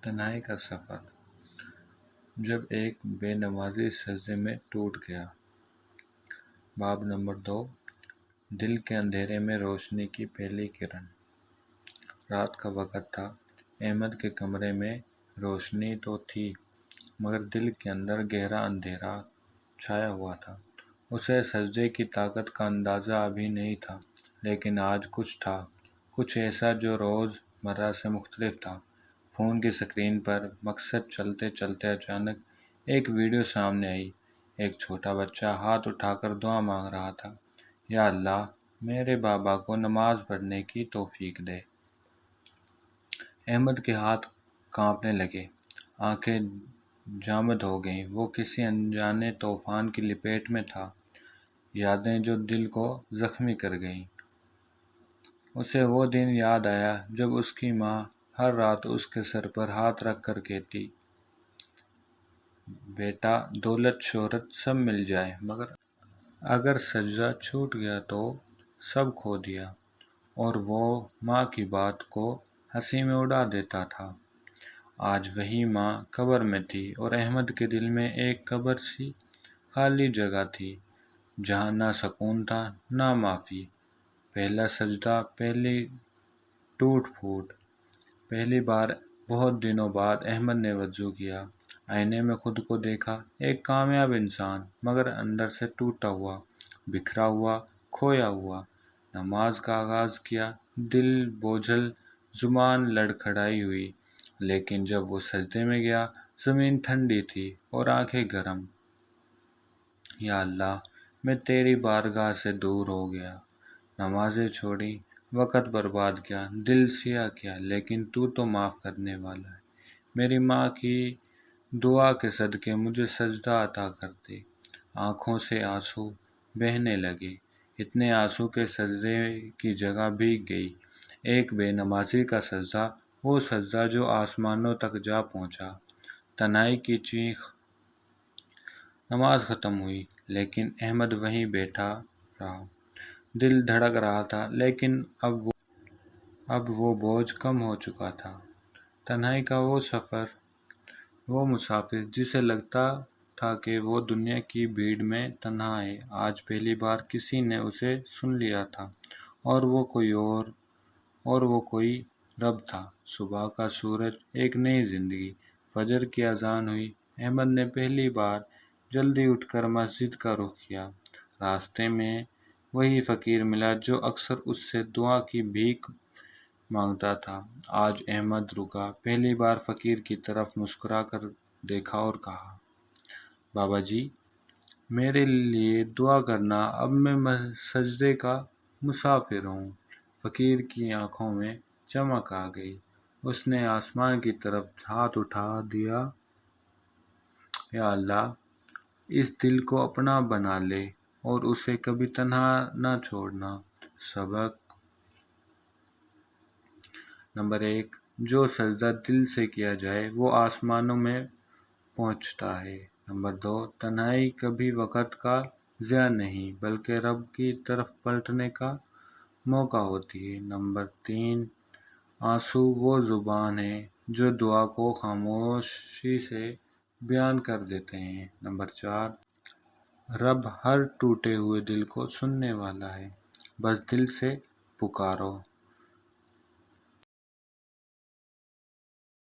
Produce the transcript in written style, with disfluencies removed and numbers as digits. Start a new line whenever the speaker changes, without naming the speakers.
تنہائی کا سفر۔ جب ایک بے نمازی سجدے میں ٹوٹ گیا۔ باب نمبر 2، دل کے اندھیرے میں روشنی کی پہلی کرن۔ رات کا وقت تھا۔ احمد کے کمرے میں روشنی تو تھی مگر دل کے اندر گہرا اندھیرا چھایا ہوا تھا۔ اسے سجدے کی طاقت کا اندازہ ابھی نہیں تھا، لیکن آج کچھ تھا، کچھ ایسا جو روز مرہ سے مختلف تھا۔ فون کی اسکرین پر مقصد چلتے چلتے اچانک ایک ویڈیو سامنے آئی۔ ایک چھوٹا بچہ ہاتھ اٹھا کر دعا مانگ رہا تھا، یا اللہ میرے بابا کو نماز پڑھنے کی توفیق دے۔ احمد کے ہاتھ کانپنے لگے، آنکھیں جامد ہو گئیں۔ وہ کسی انجانے طوفان کی لپیٹ میں تھا، یادیں جو دل کو زخمی کر گئیں۔ اسے وہ دن یاد آیا جب اس کی ماں ہر رات اس کے سر پر ہاتھ رکھ کر کہتی، بیٹا دولت شہرت سب مل جائے مگر اگر سجدہ چھوٹ گیا تو سب کھو دیا، اور وہ ماں کی بات کو ہنسی میں اڑا دیتا تھا۔ آج وہی ماں قبر میں تھی اور احمد کے دل میں ایک قبر سی خالی جگہ تھی، جہاں نہ سکون تھا نہ معافی۔ پہلا سجدہ، پہلی ٹوٹ پھوٹ۔ پہلی بار بہت دنوں بعد احمد نے وضو کیا، آئینے میں خود کو دیکھا، ایک کامیاب انسان مگر اندر سے ٹوٹا ہوا، بکھرا ہوا، کھویا ہوا۔ نماز کا آغاز کیا، دل بوجھل، زبان لڑکھڑائی ہوئی، لیکن جب وہ سجدے میں گیا زمین ٹھنڈی تھی اور آنکھیں گرم۔ یا اللہ میں تیری بارگاہ سے دور ہو گیا، نمازیں چھوڑی، وقت برباد کیا، دل سیاہ کیا، لیکن تو معاف کرنے والا ہے۔ میری ماں کی دعا کے صدقے مجھے سجدہ عطا کر دے۔ آنکھوں سے آنسو بہنے لگے، اتنے آنسو کہ سجدے کی جگہ بھیگ گئی۔ ایک بے نمازی کا سجدہ، وہ سجدہ جو آسمانوں تک جا پہنچا۔ تنہائی کی چیخ۔ نماز ختم ہوئی لیکن احمد وہیں بیٹھا رہا۔ دل دھڑک رہا تھا لیکن اب وہ بوجھ کم ہو چکا تھا۔ تنہائی کا وہ سفر، وہ مسافر جسے لگتا تھا کہ وہ دنیا کی بھیڑ میں تنہا ہے، آج پہلی بار کسی نے اسے سن لیا تھا، اور وہ کوئی رب تھا۔ صبح کا سورج، ایک نئی زندگی۔ فجر کی اذان ہوئی۔ احمد نے پہلی بار جلدی اٹھ کر مسجد کا رخ کیا۔ راستے میں وہی فقیر ملا جو اکثر اس سے دعا کی بھیک مانگتا تھا۔ آج احمد رکا، پہلی بار فقیر کی طرف مسکرا کر دیکھا اور کہا، بابا جی میرے لیے دعا کرنا، اب میں سجدے کا مسافر ہوں۔ فقیر کی آنکھوں میں چمک آ گئی، اس نے آسمان کی طرف ہاتھ اٹھا دیا، یا اللہ اس دل کو اپنا بنا لے اور اسے کبھی تنہا نہ چھوڑنا۔ سبق نمبر 1، جو سجدہ دل سے کیا جائے وہ آسمانوں میں پہنچتا ہے۔ نمبر 2، تنہائی کبھی وقت کا ضیاع نہیں بلکہ رب کی طرف پلٹنے کا موقع ہوتی ہے۔ نمبر 3، آنسو وہ زبان ہے جو دعا کو خاموشی سے بیان کر دیتے ہیں۔ نمبر 4، رب ہر ٹوٹے ہوئے دل کو سننے والا ہے، بس دل سے پکارو۔